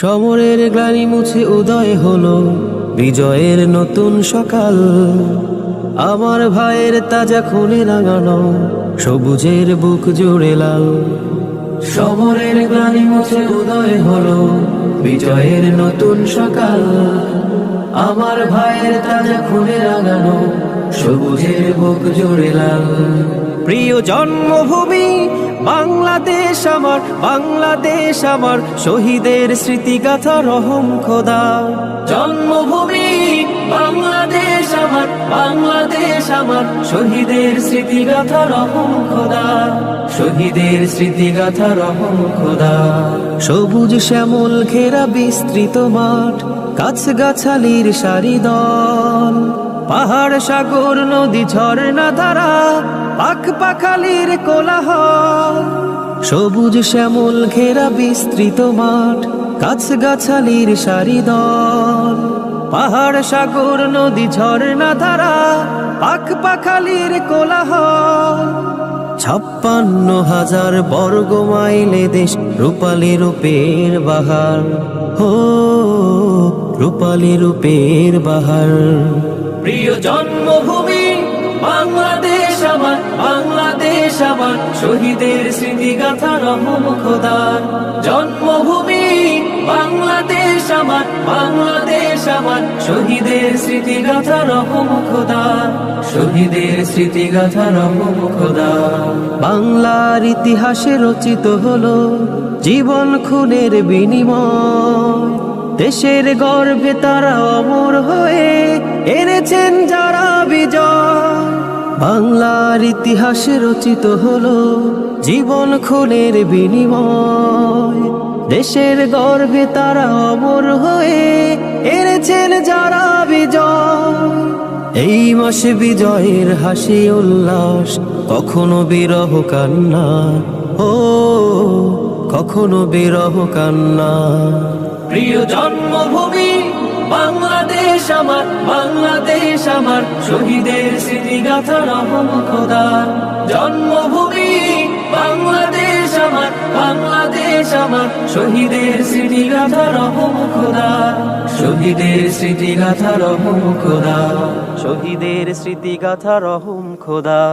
সমরের গ্লানি মুছে উদয় হলো বিজয়ের নতুন সকাল। আমার ভাইয়ের তাজা খুনে রাঙানো সবুজের বুক জুড়ে লাল। সমরের গ্লানি মুছে উদয় হলো বিজয়ের নতুন সকাল। আমার ভাইয়ের তাজা খুনে রাঙানো সবুজের বুক জুড়ে লাল। প্রিয় জন্মভূমি বাংলাদেশ আমার, বাংলাদেশ আমার, শহীদের স্মৃতিগাথা রহম খোদা। জন্মভূমি বাংলাদেশ আমার, বাংলাদেশ আমার, শহীদের স্মৃতিগাথা রহম খোদা, শহীদের স্মৃতিগাথা রহম খোদা। সবুজ শ্যামল ঘেরা বিস্তৃত মাঠ, গাছগাছালির সারি দল, পাহাড় সাগর নদী ঝর্ণা ধারা, পাখ পাখালির কোলাহল। সবুজ শ্যামল ঘেরা বিস্তৃত মাঠ, গাছগাছালির সারি দল, পাহাড় সাগর নদী ঝর্ণা ধারা, পাখ পাখালির কোলাহল। 56,000 বর্গ মাইলে দেশ, রূপালী রূপের বাহার, হো রূপালী রূপের বাহার। প্রিয় জন্মভূমি বাংলাদেশ আমার, বাংলাদেশ আমার, শহীদের স্মৃতিগাথা রহম খোদার। জন্মভূমি বাংলাদেশ আমার, বাংলাদেশ আমার, শহীদের স্মৃতিগাথা রহম খোদার, শহীদের স্মৃতিগাথা রহম খোদা। বাংলার ইতিহাসে রচিত হলো জীবন খুনের বিনিময়, দেশের গর্বে তারা অমর হয়ে এনেছেন যারা বিজয়। বাংলার ইতিহাসে রচিত হলো জীবন খুনের বিনিময়, দেশের গর্বে তারা অমর হয়ে এনেছেন যারা বিজয়। এই মাসে বিজয়ের হাসি উল্লাস, কখনো বিরহ কান্না, ও কখনো বিরহ কান্না। প্রিয় জন্মভূমি বাংলাদেশ আমার, বাংলাদেশ আমার, শহীদের স্মৃতিগাথা রহম খোদা। জন্মভূমি বাংলাদেশ আমার, বাংলাদেশ আমার, শহীদের স্মৃতিগাথা রহম খোদা, শহীদের স্মৃতিগাথা রহম খোদা, শহীদের স্মৃতিগাথা রহম খোদা।